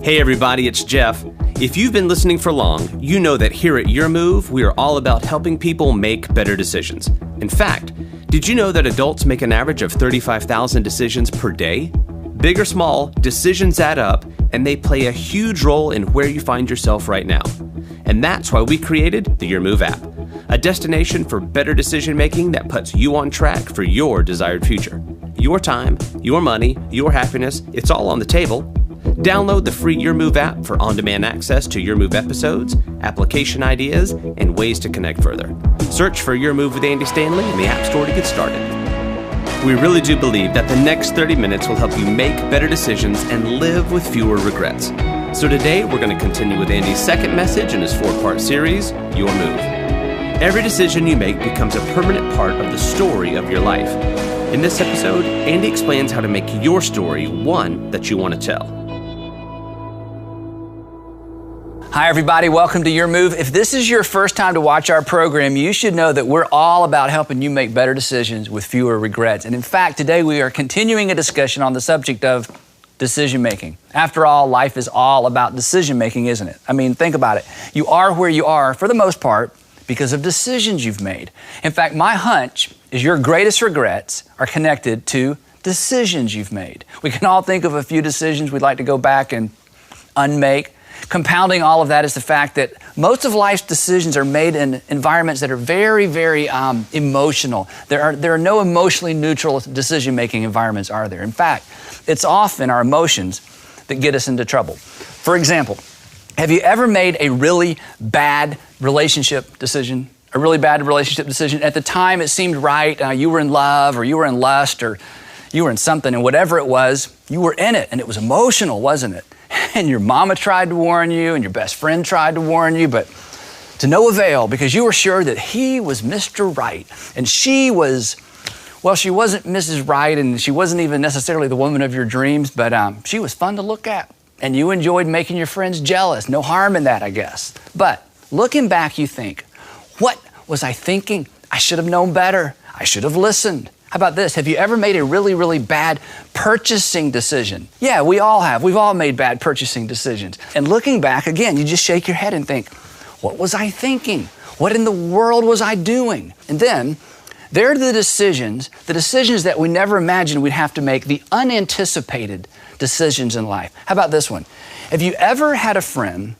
Hey everybody, it's Jeff. If you've been listening for long, you know that here at Your Move, we are all about helping people make better decisions. In fact, did you know that adults make an average of 35,000 decisions per day? Big or small, decisions add up, and they play a huge role in where you find yourself right now. And that's why we created the Your Move app, a destination for better decision making that puts you on track for your desired future. Your time, your money, your happiness, it's all on the table. Download the free Your Move app for on-demand access to Your Move episodes, application ideas, and ways to connect further. Search for Your Move with Andy Stanley in the App Store to get started. We really do believe that the next 30 minutes will help you make better decisions and live with fewer regrets. So today, we're going to continue with Andy's second message in his 4-part series, Your Move. Every decision you make becomes a permanent part of the story of your life. In this episode, Andy explains how to make your story one that you want to tell. Hi everybody, welcome to Your Move. If this is your first time to watch our program, you should know that we're all about helping you make better decisions with fewer regrets. And in fact, today we are continuing a discussion on the subject of decision making. After all, life is all about decision making, isn't it? I mean, think about it. You are where you are, for the most part, because of decisions you've made. In fact, my hunch is your greatest regrets are connected to decisions you've made. We can all think of a few decisions we'd like to go back and unmake. Compounding all of that is the fact that most of life's decisions are made in environments that are very, very emotional. There are no emotionally neutral decision-making environments, are there? In fact, it's often our emotions that get us into trouble. For example, have you ever made a really bad relationship decision? A really bad relationship decision? At the time, it seemed right. You were in love, or you were in lust, or you were in something, and whatever it was, you were in it, and it was emotional, wasn't it? And your mama tried to warn you, and your best friend tried to warn you, but to no avail, because you were sure that he was Mr. Right, and she was, well, she wasn't Mrs. Right, and she wasn't even necessarily the woman of your dreams, but she was fun to look at, and you enjoyed making your friends jealous. No harm in that, I guess. But looking back, you think, what was I thinking? I should have known better. I should have listened. How about this? Have you ever made a really, really bad purchasing decision? Yeah, we all have. We've all made bad purchasing decisions. And looking back, again, you just shake your head and think, what was I thinking? What in the world was I doing? And then there are the decisions that we never imagined we'd have to make, the unanticipated decisions in life. How about this one? Have you ever had a friend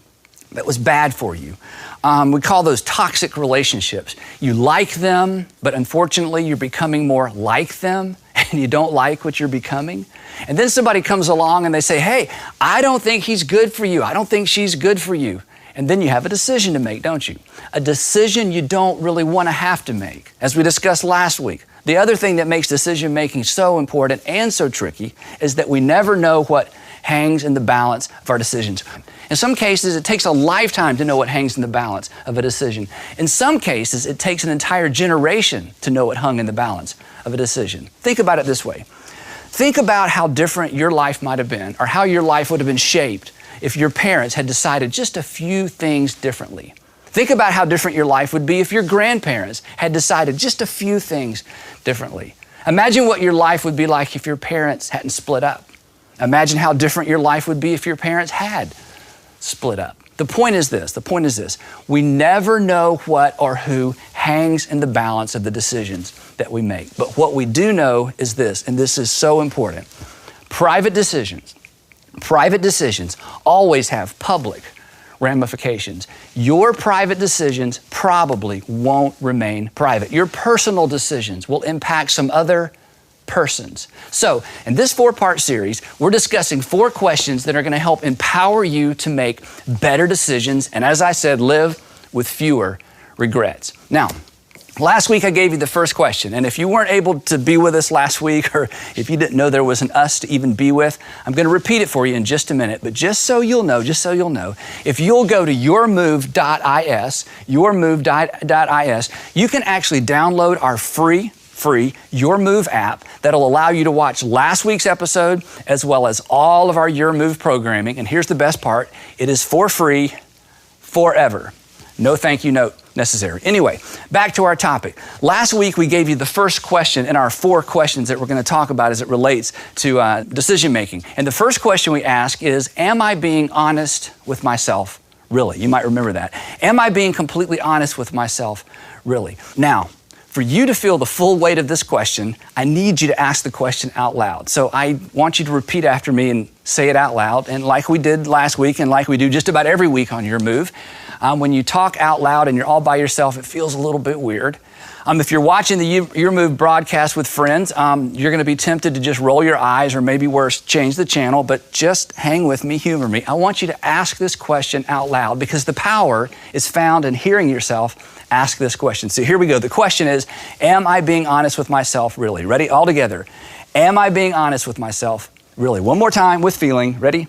that was bad for you? We call those toxic relationships. You like them, but unfortunately you're becoming more like them and you don't like what you're becoming. And then somebody comes along and they say, hey, I don't think he's good for you. I don't think she's good for you. And then you have a decision to make, don't you? A decision you don't really want to have to make. As we discussed last week, the other thing that makes decision making so important and so tricky is that we never know what hangs in the balance of our decisions. In some cases, it takes a lifetime to know what hangs in the balance of a decision. In some cases, it takes an entire generation to know what hung in the balance of a decision. Think about it this way. Think about how different your life might have been, or how your life would have been shaped if your parents had decided just a few things differently. Think about how different your life would be if your grandparents had decided just a few things differently. Imagine what your life would be like if your parents hadn't split up. Imagine how different your life would be if your parents had split up. The point is this. We never know what or who hangs in the balance of the decisions that we make. But what we do know is this, and this is so important. Private decisions always have public ramifications. Your private decisions probably won't remain private. Your personal decisions will impact some other persons. So, in this 4-part series, we're discussing 4 questions that are going to help empower you to make better decisions and, as I said, live with fewer regrets. Now, last week I gave you the first question, and if you weren't able to be with us last week, or if you didn't know there was an us to even be with, I'm going to repeat it for you in just a minute, but just so you'll know, if you'll go to yourmove.is, you can actually download our free Your Move app that'll allow you to watch last week's episode as well as all of our Your Move programming. And here's the best part. It is for free forever. No thank you note necessary. Anyway, back to our topic. Last week, we gave you the first question in our 4 questions that we're going to talk about as it relates to decision making. And the first question we ask is, am I being honest with myself? Really? You might remember that. Am I being completely honest with myself? Really? Now, for you to feel the full weight of this question, I need you to ask the question out loud. So I want you to repeat after me and say it out loud. And like we did last week and like we do just about every week on Your Move, when you talk out loud and you're all by yourself, it feels a little bit weird. If you're watching the Your Move broadcast with friends, you're going to be tempted to just roll your eyes or maybe worse, change the channel, but just hang with me, humor me. I want you to ask this question out loud because the power is found in hearing yourself ask this question. So here we go. The question is, am I being honest with myself really? Ready? All together. Am I being honest with myself really? One more time with feeling. Ready?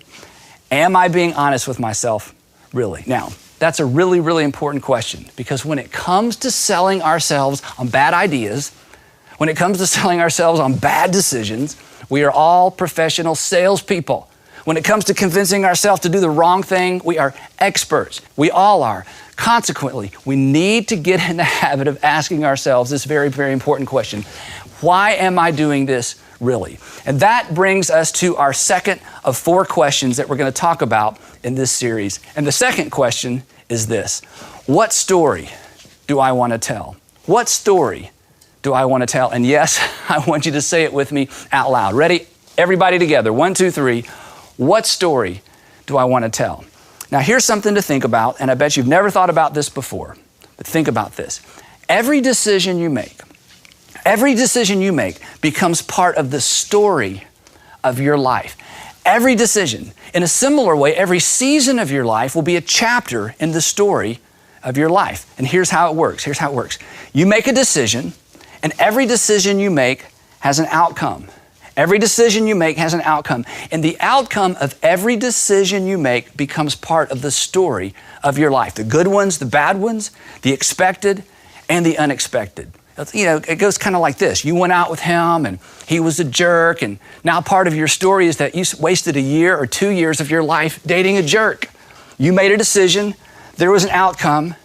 Am I being honest with myself really? Now, that's a really, really important question because when it comes to selling ourselves on bad ideas, when it comes to selling ourselves on bad decisions, we are all professional salespeople. When it comes to convincing ourselves to do the wrong thing, we are experts. We all are. Consequently, we need to get in the habit of asking ourselves this very, very important question. Why am I doing this really? And that brings us to our second of 4 questions that we're going to talk about in this series. And the second question is this: what story do I want to tell? What story do I want to tell? And yes, I want you to say it with me out loud. Ready? Everybody together. 1, 2, 3. What story do I want to tell? Now, here's something to think about, and I bet you've never thought about this before, but think about this. Every decision you make becomes part of the story of your life. Every decision. In a similar way, every season of your life will be a chapter in the story of your life. And here's how it works. You make a decision, and every decision you make has an outcome. Every decision you make has an outcome. And the outcome of every decision you make becomes part of the story of your life. The good ones, the bad ones, the expected, and the unexpected. It goes kind of like this. You went out with him and he was a jerk, and now part of your story is that you wasted a year or 2 years of your life dating a jerk. You made a decision, there was an outcome,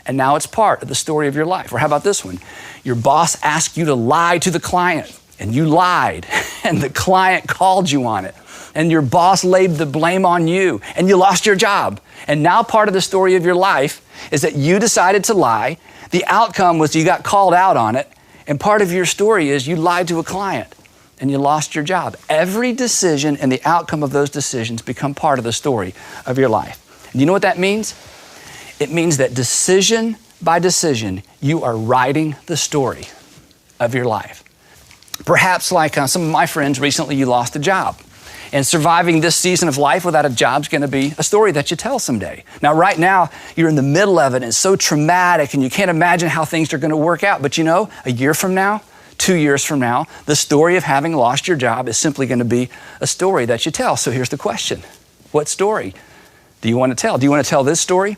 and now it's part of the story of your life. Or how about this one? Your boss asked you to lie to the client, and you lied, and the client called you on it. And your boss laid the blame on you, and you lost your job. And now part of the story of your life is that you decided to lie. The outcome was you got called out on it. And part of your story is you lied to a client, and you lost your job. Every decision and the outcome of those decisions become part of the story of your life. And you know what that means? It means that decision by decision, you are writing the story of your life. Perhaps like some of my friends recently, you lost a job. And surviving this season of life without a job is going to be a story that you tell someday. Now, right now, you're in the middle of it, and it's so traumatic, and you can't imagine how things are going to work out. But a year from now, 2 years from now, the story of having lost your job is simply going to be a story that you tell. So here's the question. What story do you want to tell? Do you want to tell this story?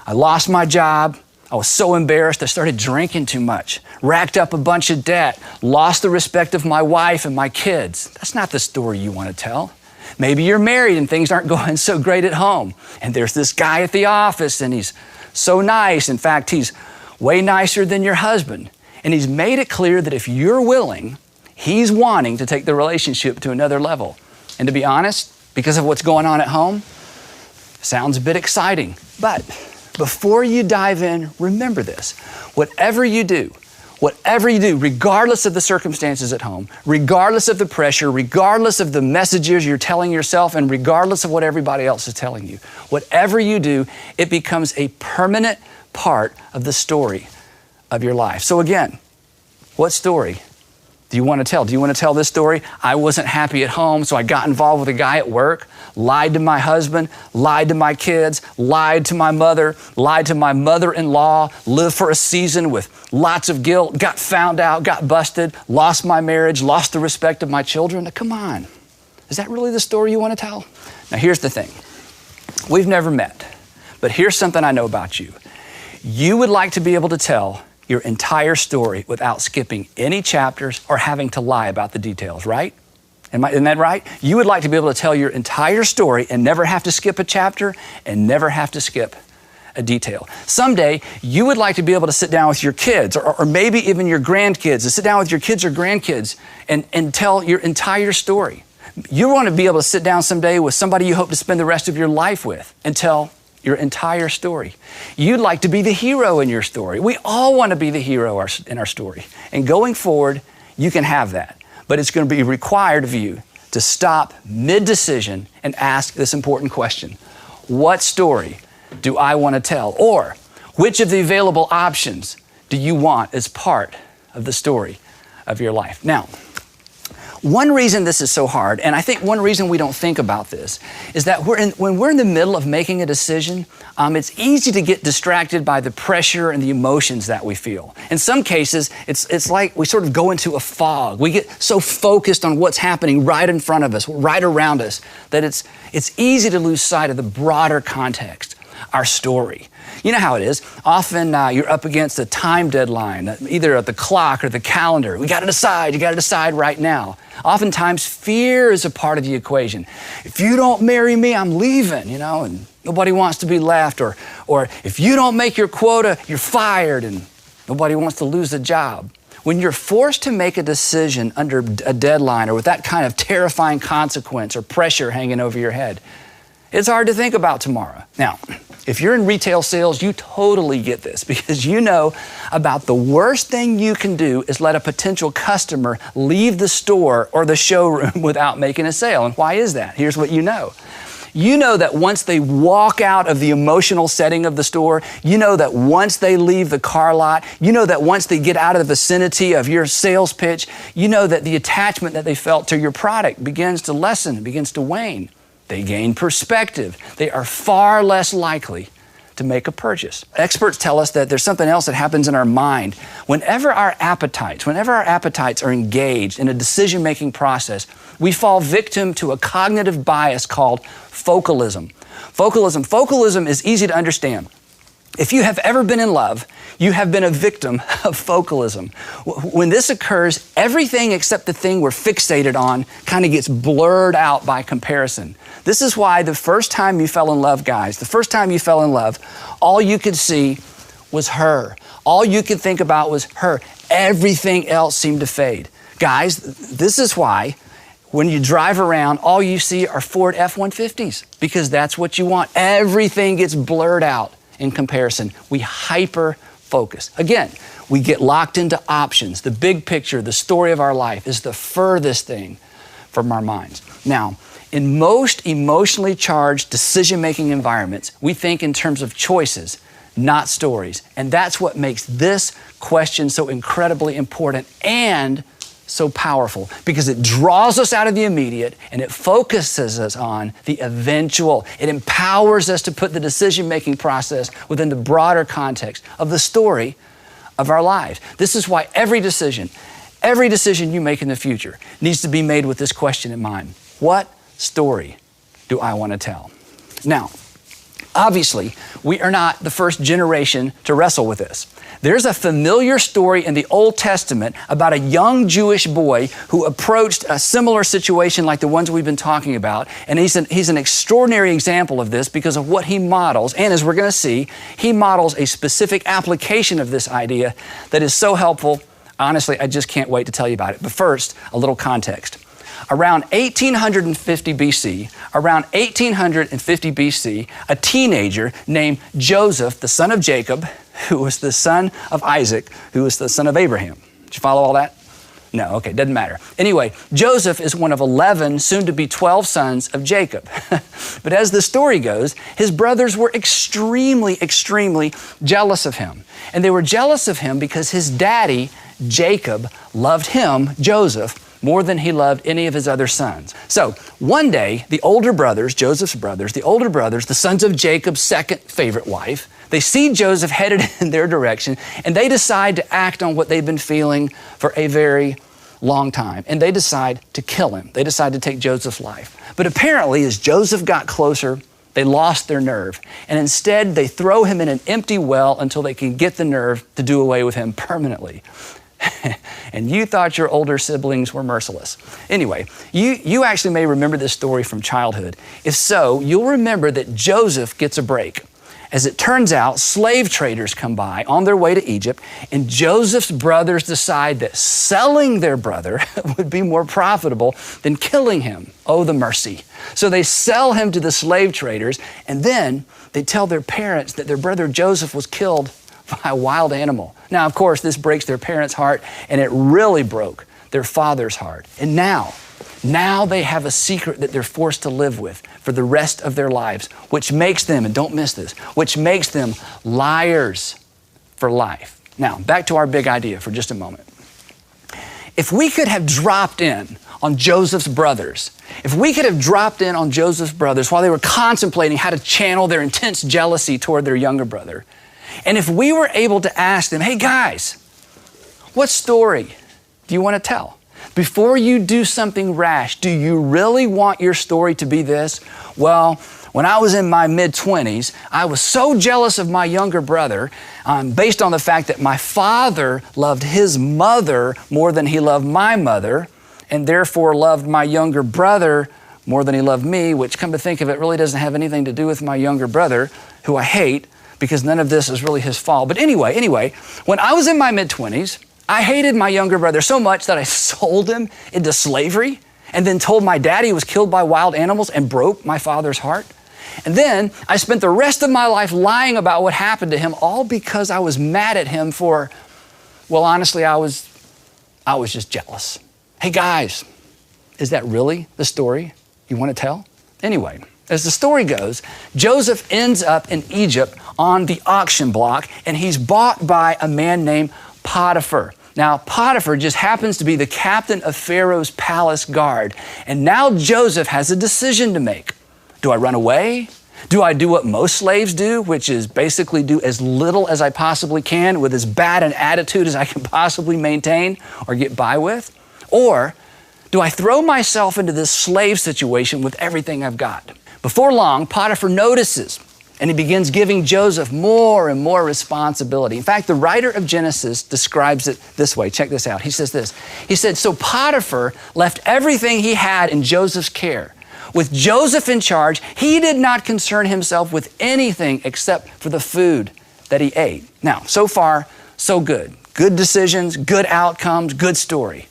I lost my job. I was so embarrassed, I started drinking too much, racked up a bunch of debt, lost the respect of my wife and my kids. That's not the story you want to tell. Maybe you're married and things aren't going so great at home. And there's this guy at the office and he's so nice. In fact, he's way nicer than your husband. And he's made it clear that if you're willing, he's wanting to take the relationship to another level. And to be honest, because of what's going on at home, sounds a bit exciting. But before you dive in, remember this. Whatever you do, regardless of the circumstances at home, regardless of the pressure, regardless of the messages you're telling yourself, and regardless of what everybody else is telling you, whatever you do, it becomes a permanent part of the story of your life. So again, what story do you want to tell? Do you want to tell this story? I wasn't happy at home, so I got involved with a guy at work, lied to my husband, lied to my kids, lied to my mother, lied to my mother-in-law, lived for a season with lots of guilt, got found out, got busted, lost my marriage, lost the respect of my children. Now, come on. Is that really the story you want to tell? Now, here's the thing. We've never met, but here's something I know about you. You would like to be able to tell your entire story without skipping any chapters or having to lie about the details, right? Isn't that right? You would like to be able to tell your entire story and never have to skip a chapter and never have to skip a detail. Someday, you would like to be able to sit down with your kids or maybe even your grandkids, to sit down with your kids or grandkids and tell your entire story. You want to be able to sit down someday with somebody you hope to spend the rest of your life with and tell your entire story. You'd like to be the hero in your story. We all want to be the hero in our story. And going forward, you can have that. But it's going to be required of you to stop mid-decision and ask this important question. What story do I want to tell? Or which of the available options do you want as part of the story of your life? Now, one reason this is so hard, and I think one reason we don't think about this, is that when we're in the middle of making a decision, it's easy to get distracted by the pressure and the emotions that we feel. In some cases, it's like we sort of go into a fog. We get so focused on what's happening right in front of us, right around us, that it's easy to lose sight of the broader context, our story. You know how it is. Often you're up against a time deadline, either at the clock or the calendar. You got to decide right now. Oftentimes fear is a part of the equation. If you don't marry me, I'm leaving, and nobody wants to be left. Or if you don't make your quota, you're fired and nobody wants to lose a job. When you're forced to make a decision under a deadline or with that kind of terrifying consequence or pressure hanging over your head, it's hard to think about tomorrow. Now, if you're in retail sales, you totally get this because you know about the worst thing you can do is let a potential customer leave the store or the showroom without making a sale. And why is that? Here's what you know. You know that once they walk out of the emotional setting of the store, you know that once they leave the car lot, you know that once they get out of the vicinity of your sales pitch, you know that the attachment that they felt to your product begins to lessen, begins to wane. They gain perspective. They are far less likely to make a purchase. Experts tell us that there's something else that happens in our mind. Whenever our appetites are engaged in a decision-making process, we fall victim to a cognitive bias called focalism. Focalism is easy to understand. If you have ever been in love, you have been a victim of focalism. When this occurs, everything except the thing we're fixated on kind of gets blurred out by comparison. This is why the first time you fell in love, guys, all you could see was her. All you could think about was her. Everything else seemed to fade. Guys, this is why when you drive around, all you see are Ford F-150s because that's what you want. Everything gets blurred out. In comparison, we hyper-focus. Again, we get locked into options. The big picture, the story of our life is the furthest thing from our minds. Now, in most emotionally charged decision-making environments, we think in terms of choices, not stories. And that's what makes this question so incredibly important and so powerful because it draws us out of the immediate and it focuses us on the eventual. It empowers us to put the decision-making process within the broader context of the story of our lives. This is why every decision you make in the future needs to be made with this question in mind. What story do I want to tell? Now, obviously, we are not the first generation to wrestle with this. There's a familiar story in the Old Testament about a young Jewish boy who approached a similar situation like the ones we've been talking about. And he's an extraordinary example of this because of what he models. And as we're going to see, he models a specific application of this idea that is so helpful. Honestly, I just can't wait to tell you about it. But first, a little context. Around 1850 BC, a teenager named Joseph, the son of Jacob, who was the son of Isaac, who was the son of Abraham. Did you follow all that? No, okay, doesn't matter. Anyway, Joseph is one of 11, soon to be 12 sons of Jacob. But as the story goes, his brothers were extremely jealous of him. And they were jealous of him because his daddy, Jacob, loved him, Joseph, more than he loved any of his other sons. So one day, Joseph's brothers, the sons of Jacob's second favorite wife, they see Joseph headed in their direction, and they decide to act on what they've been feeling for a very long time. And they decide to kill him. They decide to take Joseph's life. But apparently, as Joseph got closer, they lost their nerve. And instead, they throw him in an empty well until they can get the nerve to do away with him permanently. And you thought your older siblings were merciless. Anyway, you actually may remember this story from childhood. If so, you'll remember that Joseph gets a break. As it turns out, slave traders come by on their way to Egypt, and Joseph's brothers decide that selling their brother would be more profitable than killing him. Oh, the mercy. So they sell him to the slave traders, and then they tell their parents that their brother Joseph was killed by a wild animal. Now, of course, this breaks their parents' heart, and it really broke their father's heart. And now they have a secret that they're forced to live with for the rest of their lives, which makes them, and don't miss this, which makes them liars for life. Now, back to our big idea for just a moment. If we could have dropped in on Joseph's brothers, while they were contemplating how to channel their intense jealousy toward their younger brother, and if we were able to ask them, hey guys, what story do you want to tell? Before you do something rash, do you really want your story to be this? Well, when I was in my mid-20s, I was so jealous of my younger brother based on the fact that my father loved his mother more than he loved my mother, and therefore loved my younger brother more than he loved me, which, come to think of it, really doesn't have anything to do with my younger brother, who I hate, because none of this is really his fault. But anyway, when I was in my mid-20s, I hated my younger brother so much that I sold him into slavery and then told my dad he was killed by wild animals and broke my father's heart. And then I spent the rest of my life lying about what happened to him, all because I was mad at him for, well, honestly, I was just jealous. Hey guys, is that really the story you want to tell? Anyway, as the story goes, Joseph ends up in Egypt on the auction block, and he's bought by a man named Potiphar. Now, Potiphar just happens to be the captain of Pharaoh's palace guard. And now Joseph has a decision to make. Do I run away? Do I do what most slaves do, which is basically do as little as I possibly can with as bad an attitude as I can possibly maintain or get by with? Or do I throw myself into this slave situation with everything I've got? Before long, Potiphar notices, and he begins giving Joseph more and more responsibility. In fact, the writer of Genesis describes it this way. Check this out. He says this. He said, so Potiphar left everything he had in Joseph's care. With Joseph in charge, he did not concern himself with anything except for the food that he ate. Now, so far, so good. Good decisions, good outcomes, good story.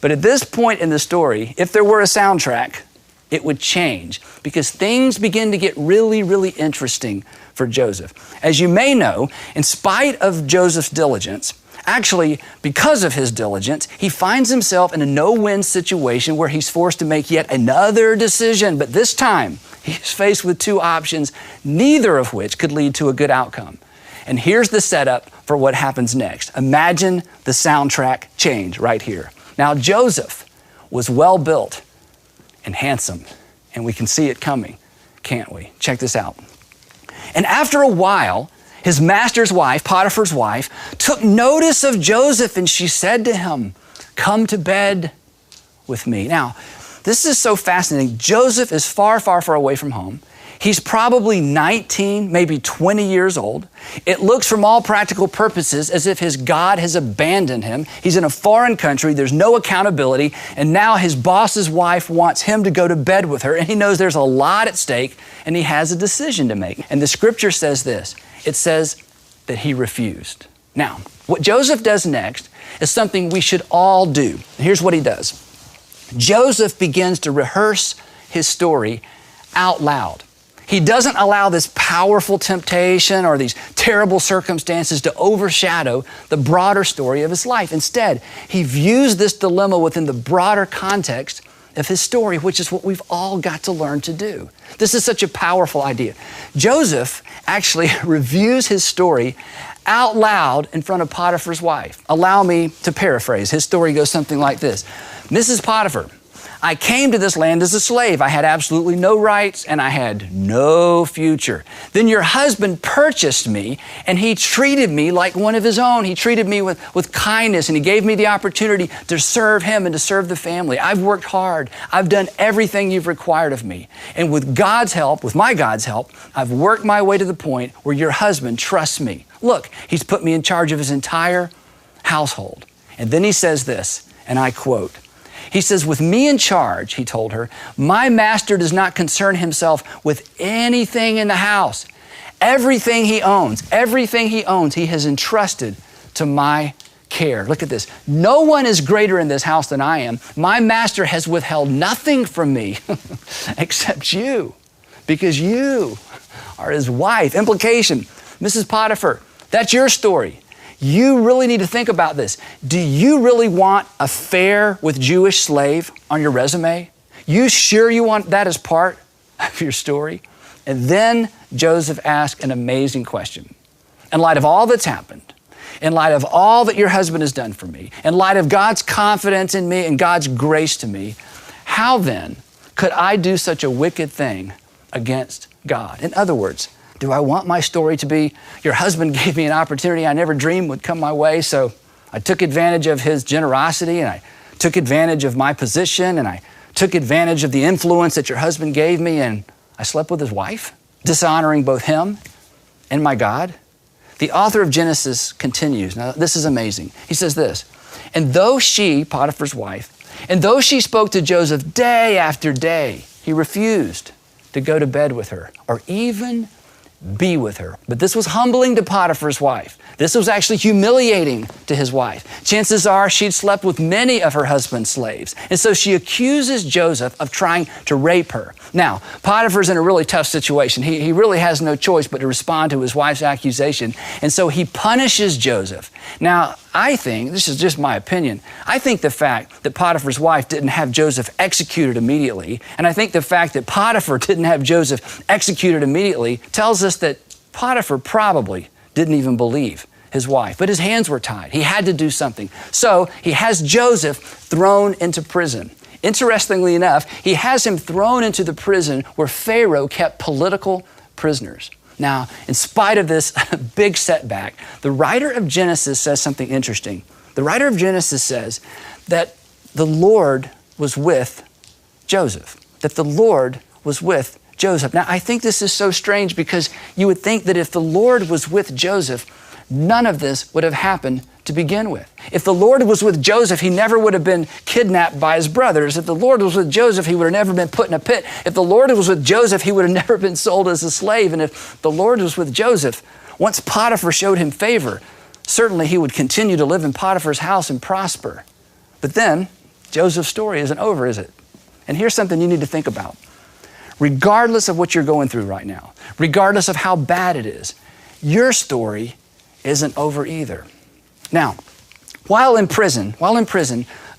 But at this point in the story, if there were a soundtrack, it would change because things begin to get really, really interesting for Joseph. As you may know, in spite of Joseph's diligence, actually, because of his diligence, he finds himself in a no-win situation where he's forced to make yet another decision. But this time, he's faced with two options, neither of which could lead to a good outcome. And here's the setup for what happens next. Imagine the soundtrack change right here. Now, Joseph was well-built and handsome, and we can see it coming, can't we? Check this out. And after a while, his master's wife, Potiphar's wife, took notice of Joseph, and she said to him, come to bed with me. Now, this is so fascinating. Joseph is far, far, far away from home. He's probably 19, maybe 20 years old. It looks from all practical purposes as if his God has abandoned him. He's in a foreign country. There's no accountability. And now his boss's wife wants him to go to bed with her. And he knows there's a lot at stake and he has a decision to make. And the scripture says this. It says that he refused. Now, what Joseph does next is something we should all do. Here's what he does. Joseph begins to rehearse his story out loud. He doesn't allow this powerful temptation or these terrible circumstances to overshadow the broader story of his life. Instead, he views this dilemma within the broader context of his story, which is what we've all got to learn to do. This is such a powerful idea. Joseph actually reviews his story out loud in front of Potiphar's wife. Allow me to paraphrase. His story goes something like this. Mrs. Potiphar, I came to this land as a slave. I had absolutely no rights and I had no future. Then your husband purchased me and he treated me like one of his own. He treated me with kindness and he gave me the opportunity to serve him and to serve the family. I've worked hard. I've done everything you've required of me. And with God's help, with my God's help, I've worked my way to the point where your husband trusts me. Look, he's put me in charge of his entire household. And then he says this, and I quote, he says, with me in charge, he told her, my master does not concern himself with anything in the house. Everything he owns, he has entrusted to my care. Look at this. No one is greater in this house than I am. My master has withheld nothing from me except you, because you are his wife. Implication, Mrs. Potiphar, that's your story. You really need to think about this. Do you really want affair with Jewish slave on your resume? You sure you want that as part of your story? And then Joseph asked an amazing question. In light of all that's happened, in light of all that your husband has done for me, in light of God's confidence in me and God's grace to me, how then could I do such a wicked thing against God? In other words, do I want my story to be, your husband gave me an opportunity I never dreamed would come my way, so I took advantage of his generosity, and I took advantage of my position, and I took advantage of the influence that your husband gave me, and I slept with his wife, dishonoring both him and my God? The author of Genesis continues. Now, this is amazing. He says this, and though she, Potiphar's wife, and though she spoke to Joseph day after day, he refused to go to bed with her or even be with her. But this was humbling to Potiphar's wife. This was actually humiliating to his wife. Chances are she'd slept with many of her husband's slaves. And so she accuses Joseph of trying to rape her. Now, Potiphar's in a really tough situation. He really has no choice but to respond to his wife's accusation. And so he punishes Joseph. Now, I think, this is just my opinion, I think the fact that Potiphar's wife didn't have Joseph executed immediately, and I think the fact that Potiphar didn't have Joseph executed immediately tells us that Potiphar probably didn't even believe his wife, but his hands were tied. He had to do something. So he has Joseph thrown into prison. Interestingly enough, he has him thrown into the prison where Pharaoh kept political prisoners. Now, in spite of this big setback, the writer of Genesis says something interesting. The writer of Genesis says that the Lord was with Joseph, that the Lord was with Joseph. Now, I think this is so strange because you would think that if the Lord was with Joseph, none of this would have happened to begin with. If the Lord was with Joseph, he never would have been kidnapped by his brothers. If the Lord was with Joseph, he would have never been put in a pit. If the Lord was with Joseph, he would have never been sold as a slave. And if the Lord was with Joseph, once Potiphar showed him favor, certainly he would continue to live in Potiphar's house and prosper. But then, Joseph's story isn't over, is it? And here's something you need to think about. Regardless of what you're going through right now, regardless of how bad it is, your story isn't over either. Now, while in prison,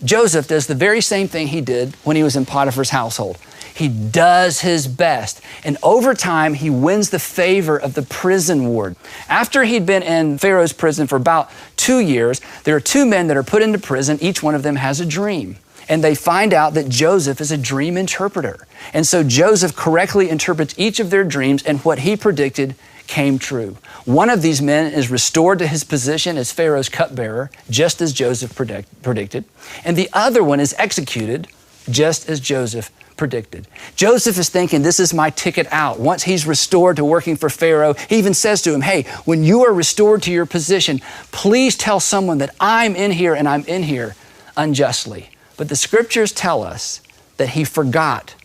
Joseph does the very same thing he did when he was in Potiphar's household. He does his best, and over time, he wins the favor of the prison warden. After he'd been in Pharaoh's prison for about 2 years, there are two men that are put into prison. Each one of them has a dream. And they find out that Joseph is a dream interpreter. And so Joseph correctly interprets each of their dreams, and what he predicted came true. One of these men is restored to his position as Pharaoh's cupbearer, just as Joseph predicted. And the other one is executed, just as Joseph predicted. Joseph is thinking, this is my ticket out. Once he's restored to working for Pharaoh, he even says to him, hey, when you are restored to your position, please tell someone that I'm in here and I'm in here unjustly. But the scriptures tell us that he forgot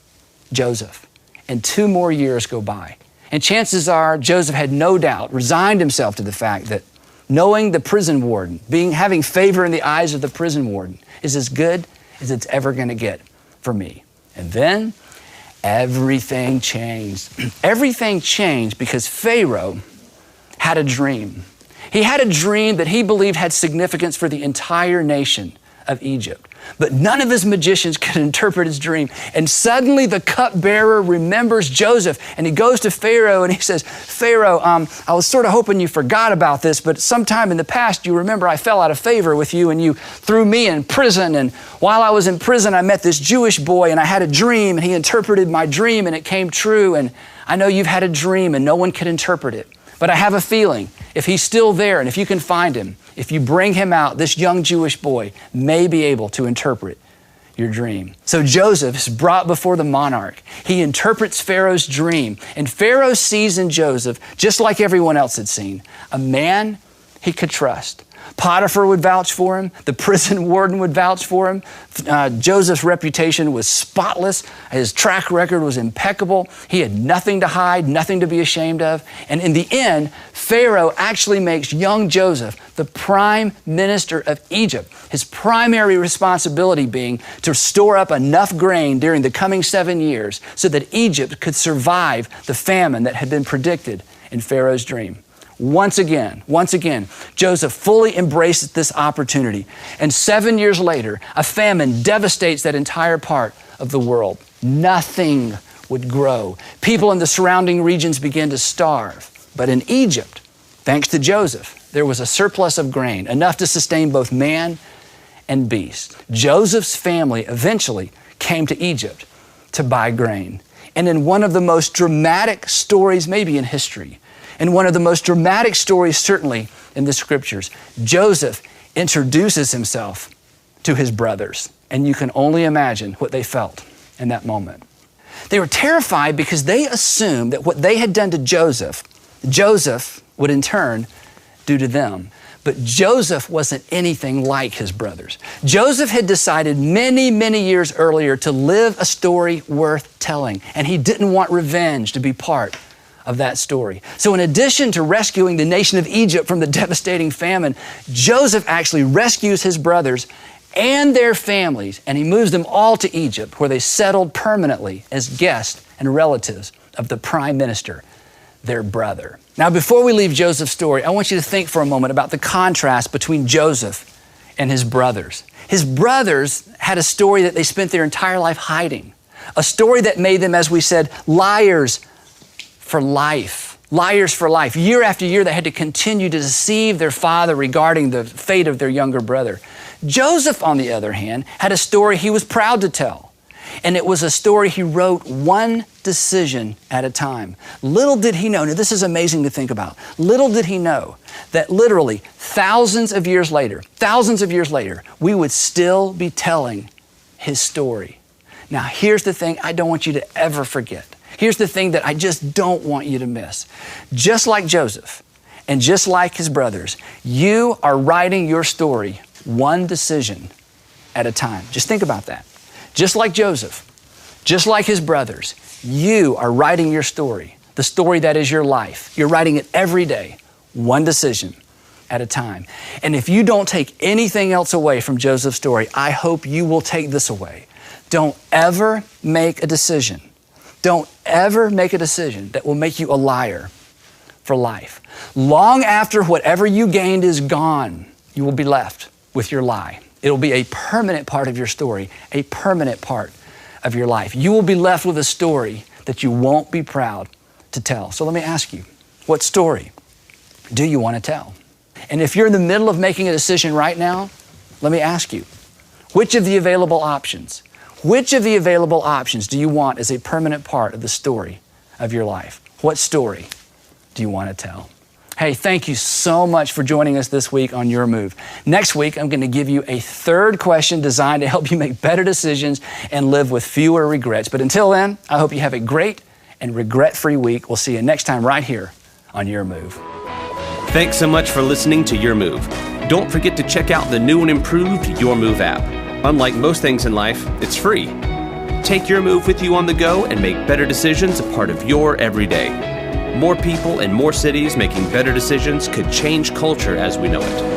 Joseph, and 2 more years go by. And chances are Joseph had no doubt resigned himself to the fact that knowing the prison warden, having favor in the eyes of the prison warden is as good as it's ever going to get for me. And then everything changed. Everything changed because Pharaoh had a dream. He had a dream that he believed had significance for the entire nation of Egypt. But none of his magicians could interpret his dream. And suddenly the cupbearer remembers Joseph, and he goes to Pharaoh and he says, Pharaoh, I was sort of hoping you forgot about this, but sometime in the past, you remember I fell out of favor with you and you threw me in prison. And while I was in prison, I met this Jewish boy and I had a dream, and he interpreted my dream and it came true. And I know you've had a dream and no one could interpret it. But I have a feeling if he's still there and if you can find him, if you bring him out, this young Jewish boy may be able to interpret your dream. So Joseph is brought before the monarch. He interprets Pharaoh's dream, and Pharaoh sees in Joseph, just like everyone else had seen, a man he could trust. Potiphar would vouch for him. The prison warden would vouch for him. Joseph's reputation was spotless. His track record was impeccable. He had nothing to hide, nothing to be ashamed of. And in the end, Pharaoh actually makes young Joseph the prime minister of Egypt, his primary responsibility being to store up enough grain during the coming 7 years so that Egypt could survive the famine that had been predicted in Pharaoh's dream. Once again, Joseph fully embraces this opportunity. And 7 years later, a famine devastates that entire part of the world. Nothing would grow. People in the surrounding regions began to starve. But in Egypt, thanks to Joseph, there was a surplus of grain, enough to sustain both man and beast. Joseph's family eventually came to Egypt to buy grain. And in one of the most dramatic stories maybe in history, and one of the most dramatic stories certainly in the scriptures, Joseph introduces himself to his brothers. And you can only imagine what they felt in that moment. They were terrified because they assumed that what they had done to Joseph, Joseph would in turn do to them. But Joseph wasn't anything like his brothers. Joseph had decided many, many years earlier to live a story worth telling, and he didn't want revenge to be part of that story. So in addition to rescuing the nation of Egypt from the devastating famine, Joseph actually rescues his brothers and their families, and he moves them all to Egypt, where they settled permanently as guests and relatives of the prime minister, their brother. Now, before we leave Joseph's story, I want you to think for a moment about the contrast between Joseph and his brothers. His brothers had a story that they spent their entire life hiding, a story that made them, as we said, liars for life. Liars for life. Year after year, they had to continue to deceive their father regarding the fate of their younger brother. Joseph, on the other hand, had a story he was proud to tell. And it was a story he wrote one decision at a time. Little did he know, now this is amazing to think about, little did he know that literally thousands of years later, we would still be telling his story. Now, here's the thing I don't want you to ever forget. Here's the thing that I just don't want you to miss. Just like Joseph and just like his brothers, you are writing your story one decision at a time. Just think about that. Just like Joseph, just like his brothers, you are writing your story, the story that is your life. You're writing it every day, one decision at a time. And if you don't take anything else away from Joseph's story, I hope you will take this away. Don't ever make a decision. Don't ever make a decision that will make you a liar for life. Long after whatever you gained is gone, you will be left with your lie. It'll be a permanent part of your story, a permanent part of your life. You will be left with a story that you won't be proud to tell. So let me ask you, what story do you want to tell? And if you're in the middle of making a decision right now, let me ask you, which of the available options do you want as a permanent part of the story of your life? What story do you want to tell? Hey, thank you so much for joining us this week on Your Move. Next week, I'm going to give you a third question designed to help you make better decisions and live with fewer regrets. But until then, I hope you have a great and regret-free week. We'll see you next time right here on Your Move. Thanks so much for listening to Your Move. Don't forget to check out the new and improved Your Move app. Unlike most things in life, it's free. Take Your Move with you on the go and make better decisions a part of your everyday. More people in more cities making better decisions could change culture as we know it.